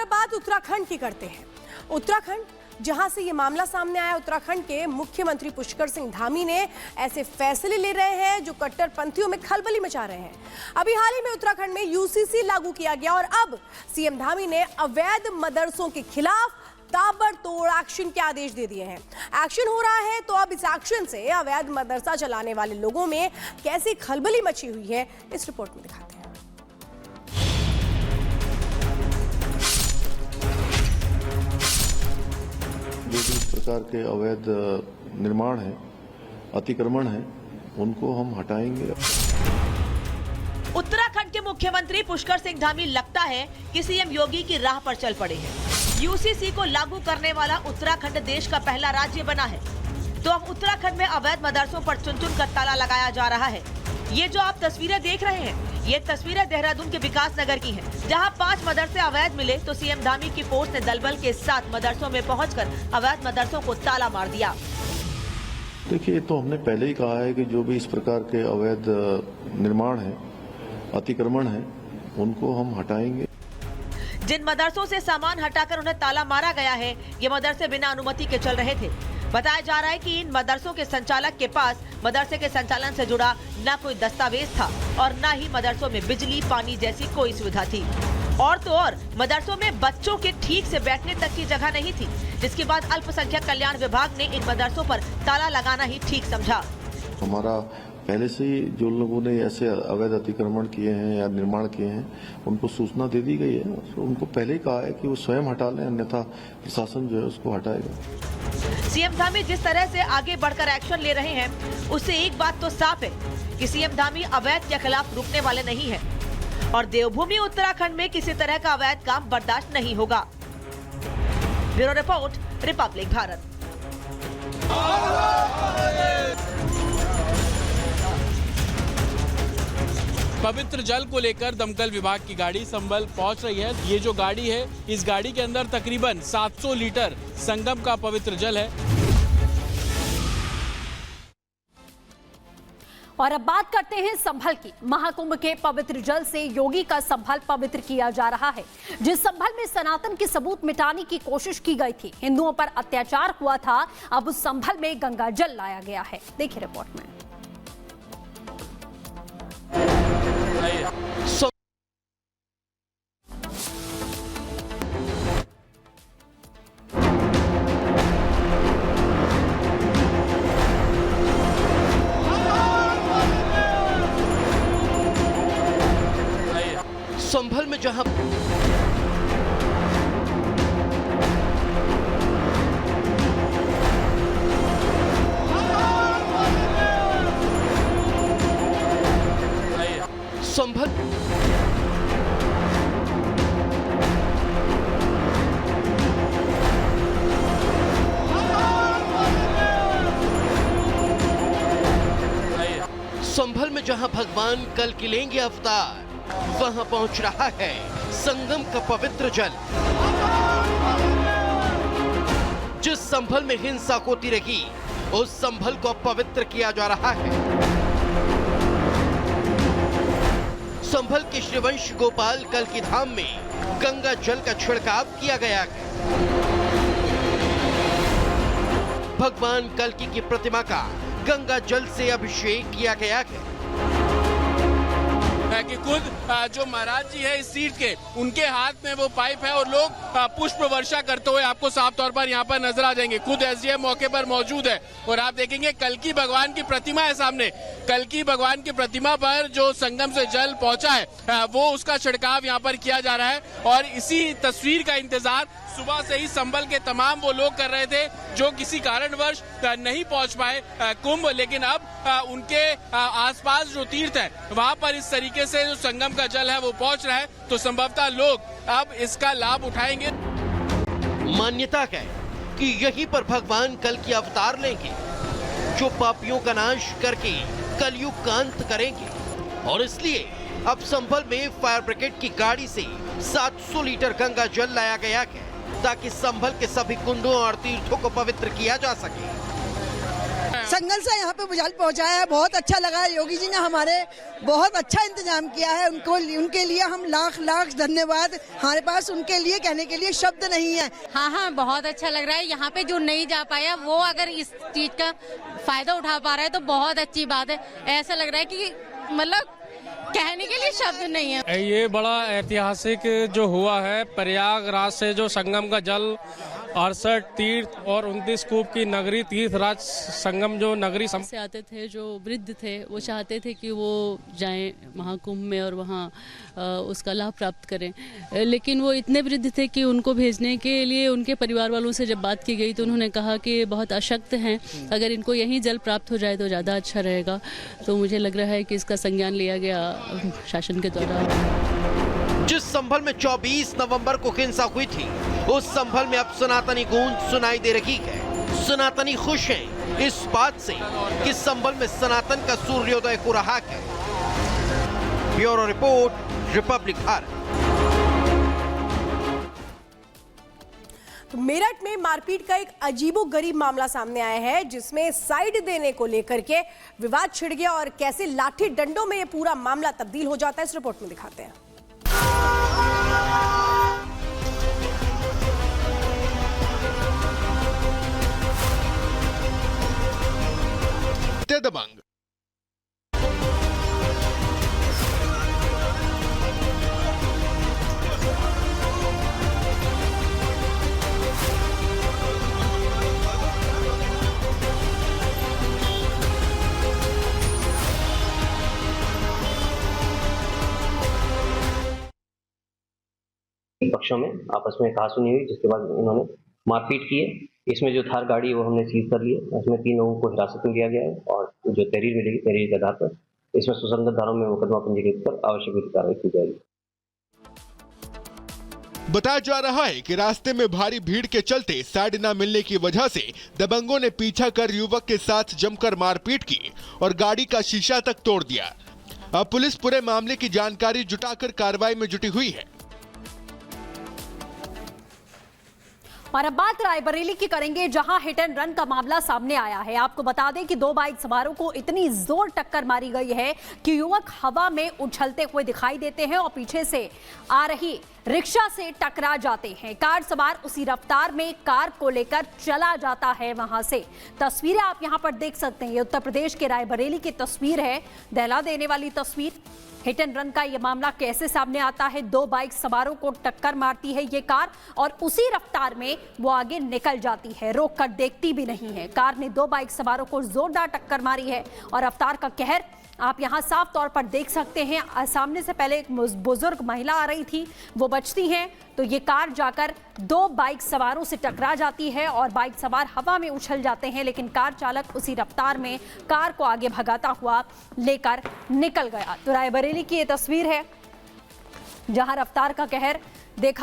और अब बात उत्तराखंड की करते हैं। उत्तराखंड, जहां से ये मामला सामने आया, उत्तराखंड के मुख्यमंत्री पुष्कर सिंह धामी ने ऐसे फैसले ले रहे हैं जो कट्टरपंथियों में खलबली मचा रहे हैं। अभी हाल ही में उत्तराखंड में यूसीसी लागू किया गया और अब सीएम धामी ने अवैध मदरसों के खिलाफ ताबड़तोड़ एक्शन के आदेश दे दिए हैं। एक्शन हो रहा है तो अब इस एक्शन से अवैध मदरसा चलाने वाले लोगों में कैसी खलबली मची हुई है, इस रिपोर्ट में दिखाते हैं। जो भी इस प्रकार के अवैध निर्माण है, अतिक्रमण है, उनको हम हटाएंगे। उत्तराखंड के मुख्यमंत्री पुष्कर सिंह धामी लगता है कि सीएम योगी की राह पर चल पड़े हैं। यूसीसी को लागू करने वाला उत्तराखंड देश का पहला राज्य बना है, तो अब उत्तराखंड में अवैध मदरसों पर चुन-चुन कर ताला लगाया जा रहा है। ये जो आप तस्वीरें देख रहे हैं, ये तस्वीरें देहरादून के विकास नगर की हैं, जहां 5 मदरसे अवैध मिले तो सीएम धामी की फोर्स ने दलबल के साथ मदरसों में पहुंचकर अवैध मदरसों को ताला मार दिया। देखिए, तो हमने पहले ही कहा है कि जो भी इस प्रकार के अवैध निर्माण है, अतिक्रमण है, उनको हम हटाएंगे। जिन मदरसों से सामान हटाकर उन्हें ताला मारा गया है, ये मदरसे बिना अनुमति के चल रहे थे। बताया जा रहा है कि इन मदरसों के संचालक के पास मदरसे के संचालन से जुड़ा न कोई दस्तावेज था और न ही मदरसों में बिजली पानी जैसी कोई सुविधा थी। और तो और मदरसों में बच्चों के ठीक से बैठने तक की जगह नहीं थी, जिसके बाद अल्पसंख्यक कल्याण विभाग ने इन मदरसों पर ताला लगाना ही ठीक समझा। हमारा पहले से ही जो लोगों ने ऐसे अवैध अतिक्रमण किए हैं या निर्माण किए हैं, उनको सूचना दे दी गई है। उनको पहले ही कहा है कि वो स्वयं हटा लें, अन्यथा प्रशासन जो है उसको हटाएगा। सीएम धामी जिस तरह से आगे बढ़कर एक्शन ले रहे हैं, उससे एक बात तो साफ है कि सीएम धामी अवैध के खिलाफ रुकने वाले नहीं है और देवभूमि उत्तराखंड में किसी तरह का अवैध काम बर्दाश्त नहीं होगा। Bureau report, Republic Bharat. पवित्र जल को लेकर दमकल विभाग की गाड़ी संभल पहुंच रही है। ये जो गाड़ी है, इस गाड़ी के अंदर तकरीबन 700 लीटर संगम का पवित्र जल है। और अब बात करते हैं संभल की। महाकुंभ के पवित्र जल से योगी का संभल पवित्र किया जा रहा है। जिस संभल में सनातन के सबूत मिटाने की कोशिश की गई थी, हिंदुओं पर अत्याचार हुआ था, अब उस संभल में गंगा जल लाया गया है। देखिए रिपोर्ट में। संभल में जहां संभल संभल में जहां भगवान कल की लेंगे अवतार, वहां पहुंच रहा है संगम का पवित्र जल। जिस संभल में हिंसा होती रही, उस संभल को पवित्र किया जा रहा है। संभल के श्रीवंश गोपाल कल की धाम में गंगा जल का छिड़काव किया गया है। भगवान कल्की की प्रतिमा का गंगा जल से अभिषेक किया गया है कि खुद जो महाराज जी है इस सीट के, उनके हाथ में वो पाइप है और लोग पुष्प वर्षा करते हुए आपको साफ तौर पर यहाँ पर नजर आ जाएंगे। खुद एसडीएम मौके पर मौजूद है और आप देखेंगे कल्की भगवान की प्रतिमा है सामने। कल्की भगवान की प्रतिमा पर जो संगम से जल पहुंचा है, वो उसका छिड़काव यहाँ पर किया जा रहा है और इसी तस्वीर का इंतजार सुबह से ही संभल के तमाम वो लोग कर रहे थे जो किसी कारणवश नहीं पहुंच पाए कुंभ, लेकिन अब उनके आसपास जो तीर्थ है वहां पर इस तरीके से जो संगम का जल है वो पहुंच रहा है, तो संभवतः लोग अब इसका लाभ उठाएंगे। मान्यता है कि यहीं पर भगवान कल की अवतार लेंगे, जो पापियों का नाश करके कलयुग का अंत करेंगे और इसलिए अब संभल में फायर ब्रिगेड की गाड़ी से 700 लीटर गंगा जल लाया गया है ताकि संभल के सभी कुंडों और तीर्थों को पवित्र किया जा सके। संगल से यहाँ पे जल पहुँचाया है। बहुत अच्छा लगा है, योगी जी ने हमारे बहुत अच्छा इंतजाम किया है। उनके लिए हम लाख लाख धन्यवाद। हमारे पास उनके लिए कहने के लिए शब्द नहीं है। हाँ, बहुत अच्छा लग रहा है। यहाँ पे जो नहीं जा पाया वो अगर इस चीज का फायदा उठा पा रहा है तो बहुत अच्छी बात है। ऐसा लग रहा है कि मतलब कहने के लिए शब्द नहीं है। ये बड़ा ऐतिहासिक जो हुआ है, प्रयागराज से जो संगम का जल 68 तीर्थ और 29 कूप की नगरी तीर्थराज संगम जो नगरी से आते थे, जो वृद्ध थे वो चाहते थे कि वो जाएं महाकुंभ में और वहाँ उसका लाभ प्राप्त करें, लेकिन वो इतने वृद्ध थे कि उनको भेजने के लिए उनके परिवार वालों से जब बात की गई तो उन्होंने कहा कि बहुत अशक्त हैं, अगर इनको यहीं जल प्राप्त हो जाए तो ज़्यादा अच्छा रहेगा। तो मुझे लग रहा है कि इसका संज्ञान लिया गया शासन के द्वारा। जिस संभल में 24 नवंबर को हिंसा हुई थी, उस संभल में अब सनातनी गूंज सुनाई दे रही है। सनातनी खुश हैं इस बात से कि संभल में सनातन का सूर्योदय हो रहा है। Bureau report, Republic Bharat. तो मेरठ में मारपीट का एक अजीबोगरीब मामला सामने आया है, जिसमें साइड देने को लेकर के विवाद छिड़ गया और कैसे लाठी डंडों में ये पूरा मामला तब्दील हो जाता है, इस रिपोर्ट में दिखाते हैं। दबंग पक्षों में आपस में कहासुनी हुई, जिसके बाद उन्होंने मारपीट की है। इसमें जो थार गाड़ी वो हमने सीज कर ली है। इसमें 3 लोगों को हिरासत में लिया गया है और जो तहरीर मिलेगी, तहरीर के आधार पर इसमें सुसंगत धाराओं में मुकदमा पंजीकृत कर आवश्यक विधिक कार्रवाई की जाएगी। बताया जा रहा है कि रास्ते में भारी भीड़ के चलते साइड न मिलने की वजह से दबंगों ने पीछा कर युवक के साथ जमकर मारपीट की और गाड़ी का शीशा तक तोड़ दिया। अब पुलिस पूरे मामले की जानकारी जुटाकर कार्रवाई में जुटी हुई है। और अब बात रायबरेली की करेंगे, जहां हिट एंड रन का मामला सामने आया है। आपको बता दें कि 2 बाइक सवारों को इतनी जोर टक्कर मारी गई है कि युवक हवा में उछलते हुए दिखाई देते हैं और पीछे से आ रही रिक्शा से टकरा जाते हैं। कार सवार उसी रफ्तार में कार को लेकर चला जाता है वहां से। तस्वीरें आप यहां पर देख सकते हैं, ये उत्तर प्रदेश के रायबरेली की तस्वीर है, दहला देने वाली तस्वीर। हिट एंड रन का ये मामला कैसे सामने आता है? 2 बाइक सवारों को टक्कर मारती है ये कार और उसी रफ्तार में वो आगे निकल जाती है, रोक कर देखती भी नहीं है। कार ने 2 बाइक सवारों को जोरदार टक्कर मारी है और रफ्तार का कहर आप यहां साफ तौर पर देख सकते हैं। सामने से पहले एक बुजुर्ग महिला आ रही थी, वो बचती हैं तो ये कार जाकर 2 बाइक सवारों से टकरा जाती है और बाइक सवार हवा में उछल जाते हैं, लेकिन कार चालक उसी रफ्तार में कार को आगे भगाता हुआ लेकर निकल गया। तो रायबरेली की ये तस्वीर है, जहां रफ्तार का कहर देखा